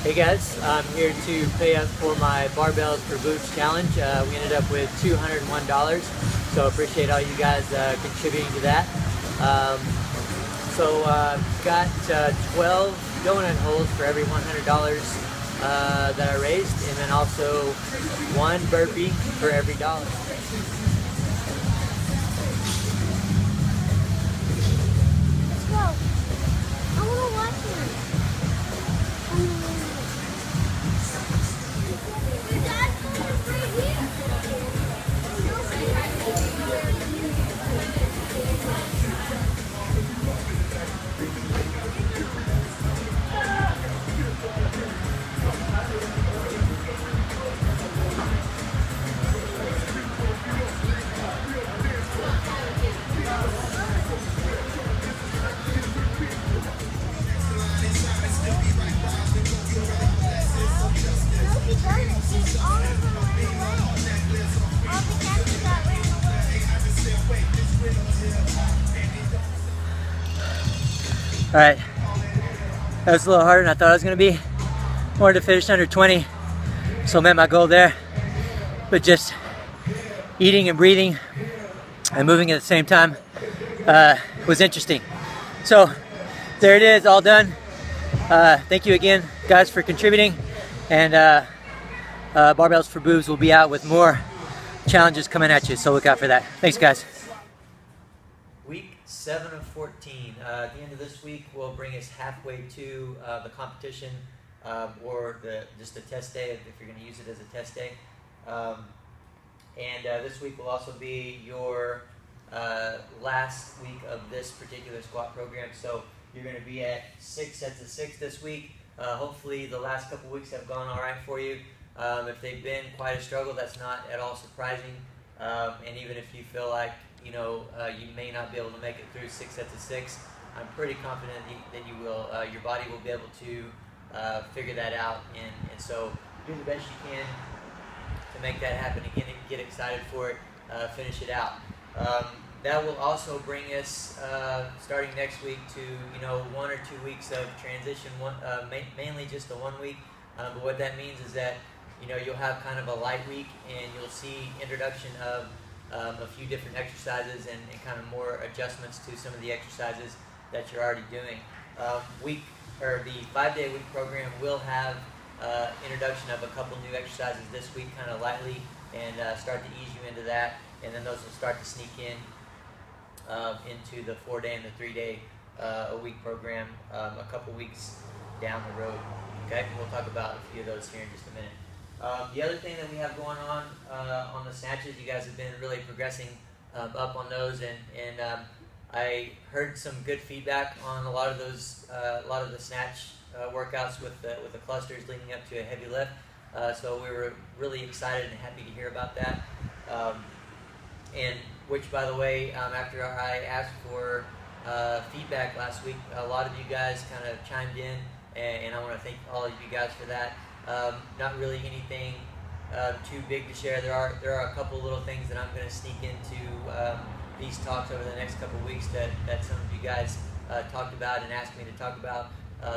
Hey guys, I'm here to pay up for my Barbells for Boobs challenge. We ended up with $201, so appreciate all you guys contributing to that. Got 12 donut holes for every $100 that I raised, and then also one burpee for every dollar. Let's go. I want to watch it. Your dad's going right here. All right, that was a little harder than I thought it was going to be. Wanted to finish under 20, so met my goal there. But just eating and breathing and moving at the same time was interesting. So there it is, all done. Thank you again, guys, for contributing. And Barbells for Boobs will be out with more challenges coming at you, so look out for that. Thanks, guys. Week 7 of 14. At the end of this week will bring us halfway to the competition, or just the test day if you're going to use it as a test day. This week will also be your last week of this particular squat program. So you're going to be at 6 sets of 6 this week. Hopefully the last couple weeks have gone all right for you. If they've been quite a struggle, that's not at all surprising. And even if you feel like you may not be able to make it through 6 sets of 6, I'm pretty confident that you will. Your body will be able to figure that out, and so do the best you can to make that happen again. And get excited for it. Finish it out. That will also bring us starting next week to 1 or 2 weeks of transition. Mainly just the 1 week. But what that means is that you'll have kind of a light week, and you'll see introduction of a few different exercises and kind of more adjustments to some of the exercises that you're already doing. The 5-day-a-week program will have introduction of a couple new exercises this week, kind of lightly, and start to ease you into that, and then those will start to sneak into the 4-day and the 3-day-a-week program a couple weeks down the road. Okay, we'll talk about a few of those here in just a minute. The other thing that we have going on the snatches, you guys have been really progressing up on those, and I heard some good feedback on a lot of those, a lot of the snatch workouts with the clusters leading up to a heavy lift. So we were really excited and happy to hear about that. And which, by the way, after I asked for feedback last week, a lot of you guys kind of chimed in, and I want to thank all of you guys for that. Not really anything too big to share. There are a couple little things that I'm going to sneak into these talks over the next couple of weeks that some of you guys talked about and asked me to talk about.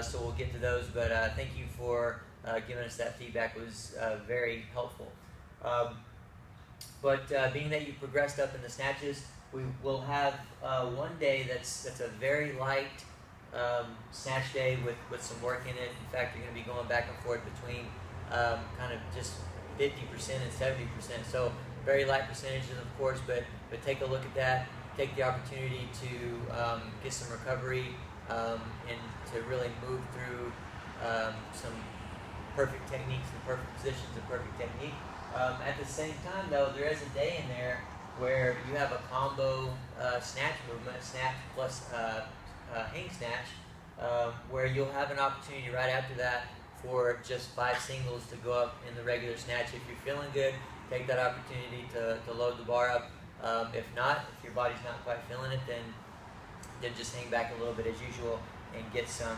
So we'll get to those. But thank you for giving us that feedback. It was very helpful. Being that you progressed up in the snatches, we will have one day that's a very light snatch day with some work in it. In fact, you're going to be going back and forth between kind of just 50% and 70%. So very light percentages, of course, but take a look at that. Take the opportunity to get some recovery and to really move through some perfect techniques and perfect positions and perfect technique. At the same time, though, there is a day in there where you have a combo snatch movement, snatch plus hang snatch, where you'll have an opportunity right after that for just 5 singles to go up in the regular snatch. If you're feeling good, take that opportunity to load the bar up. If not, if your body's not quite feeling it, then just hang back a little bit as usual and get some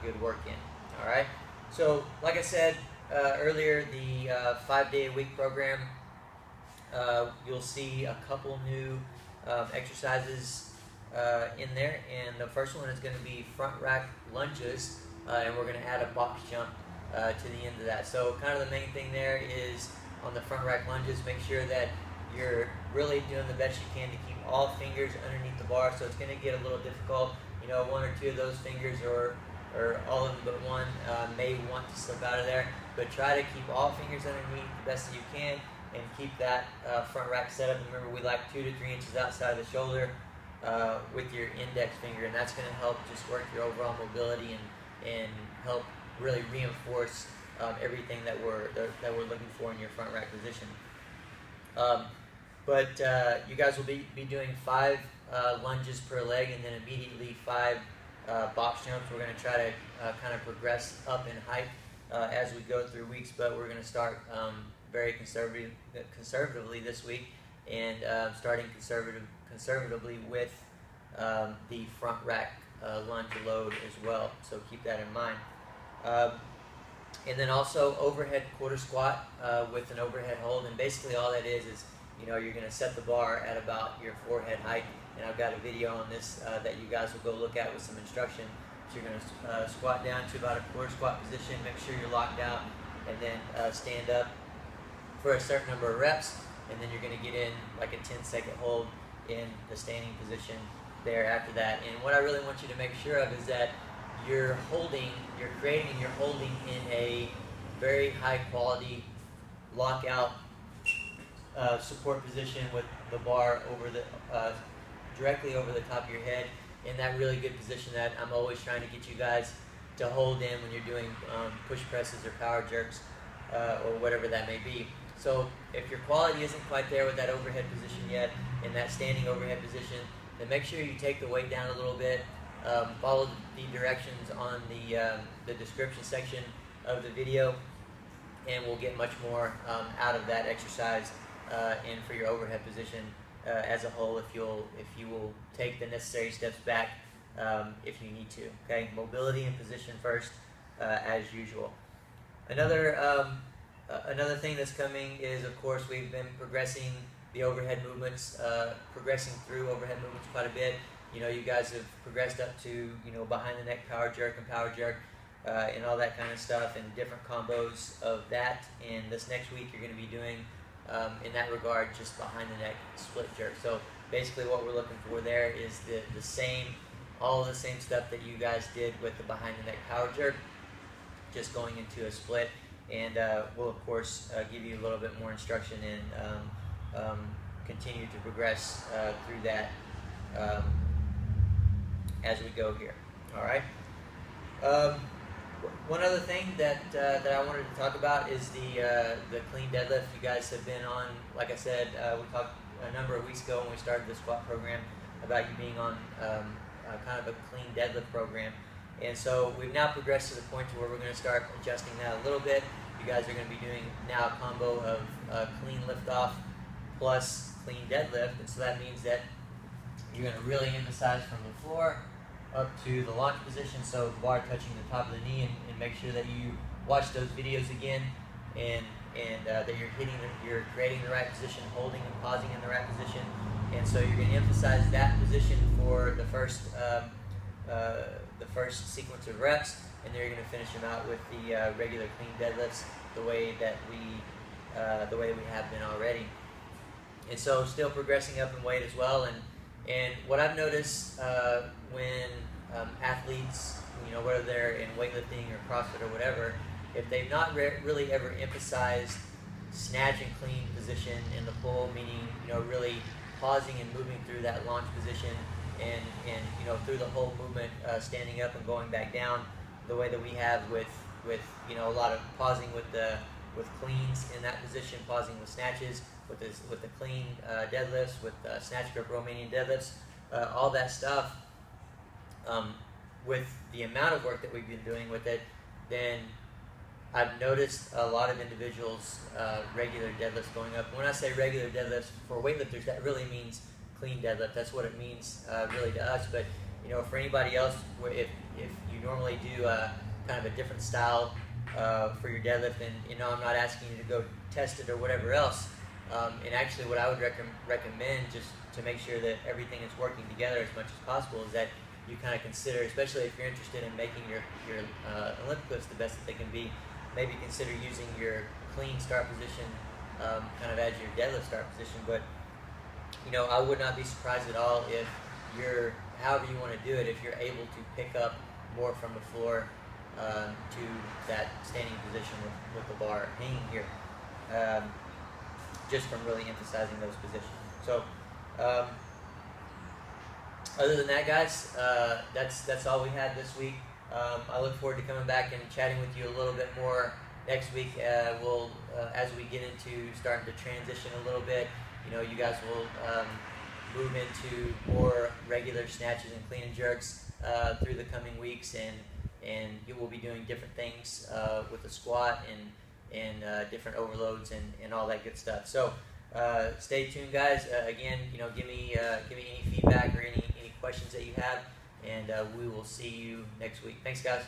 good work in. All right. So, like I said earlier, the 5-day-a-week program, you'll see a couple new exercises in there, and the first one is going to be front rack lunges, and we're going to add a box jump to the end of that. So kind of the main thing there is on the front rack lunges, make sure that you're really doing the best you can to keep all fingers underneath the bar. So it's going to get a little difficult. You know, one or two of those fingers or all of them but one may want to slip out of there. But try to keep all fingers underneath the best that you can and keep that front rack set up. And remember, we like 2 to 3 inches outside of the shoulder with your index finger, and that's going to help just work your overall mobility and help really reinforce everything that we're looking for in your front rack position. But you guys will be doing 5 lunges per leg, and then immediately 5 box jumps. We're going to try to kind of progress up in height as we go through weeks, but we're going to start very conservatively this week, and starting conservatively with the front rack lunge load as well. So keep that in mind. And then also overhead quarter squat with an overhead hold, and basically all that is you know, you're going to set the bar at about your forehead height, and I've got a video on this that you guys will go look at with some instruction. So you're going to squat down to about a quarter squat position, make sure you're locked out, and then stand up for a certain number of reps, and then you're going to get in like a 10-second hold in the standing position there after that. And what I really want you to make sure of is that you're creating and you're holding in a very high quality lockout support position with the bar over the directly over the top of your head, in that really good position that I'm always trying to get you guys to hold in when you're doing push presses or power jerks or whatever that may be. So if your quality isn't quite there with that overhead position yet, in that standing overhead position, then make sure you take the weight down a little bit. Follow the directions on the description section of the video, and we'll get much more out of that exercise and for your overhead position as a whole, if you will take the necessary steps back if you need to. Okay, mobility and position first, as usual. Another thing that's coming is, of course, we've been progressing the overhead movements, progressing through overhead movements quite a bit. You know, you guys have progressed up to, you know, behind the neck power jerk and power jerk and all that kind of stuff, and different combos of that. And this next week you're going to be doing, in that regard, just behind the neck split jerk. So basically what we're looking for there is all the same stuff that you guys did with the behind the neck power jerk, just going into a split. And we'll of course give you a little bit more instruction and continue to progress through that as we go here. All right. One other thing that I wanted to talk about is the clean deadlift. You guys have been on, like I said, we talked a number of weeks ago when we started the squat program about you being on kind of a clean deadlift program. And so we've now progressed to the point to where we're going to start adjusting that a little bit. You guys are going to be doing now a combo of clean lift off plus clean deadlift, and so that means that you're going to really emphasize from the floor up to the launch position, so the bar touching the top of the knee, and make sure that you watch those videos again, and that you're creating the right position, holding and pausing in the right position. And so you're going to emphasize that position for the first sequence of reps, and then you're going to finish them out with the regular clean deadlifts the way that we have been already. And so still progressing up in weight as well. And what I've noticed when athletes, you know, whether they're in weightlifting or CrossFit or whatever, if they've not really ever emphasized snatch and clean position in the pull, meaning, you know, really pausing and moving through that launch position, and you know, through the whole movement, standing up and going back down, the way that we have with you know, a lot of pausing with cleans in that position, pausing with snatches, with the clean deadlifts, with snatch grip Romanian deadlifts, all that stuff. With the amount of work that we've been doing with it, then I've noticed a lot of individuals regular deadlifts going up. When I say regular deadlifts for weightlifters, that really means clean deadlift. That's what it means really to us. But you know, for anybody else, if you normally do kind of a different style for your deadlift, and you know, I'm not asking you to go test it or whatever else. And actually, what I would recommend, just to make sure that everything is working together as much as possible, is that you kind of consider, especially if you're interested in making your Olympic lifts the best that they can be, maybe consider using your clean start position kind of as your deadlift start position. But I would not be surprised at all if you're, however you want to do it, if you're able to pick up more from the floor to that standing position with the bar hanging here, just from really emphasizing those positions. So other than that, guys, that's all we had this week. I look forward to coming back and chatting with you a little bit more next week. We'll as we get into starting to transition a little bit, you guys will move into more regular snatches and clean and jerks through the coming weeks, and you will be doing different things with the squat and different overloads and all that good stuff. So stay tuned, guys. Again, give me any feedback or any questions that you have, and we will see you next week. Thanks, guys.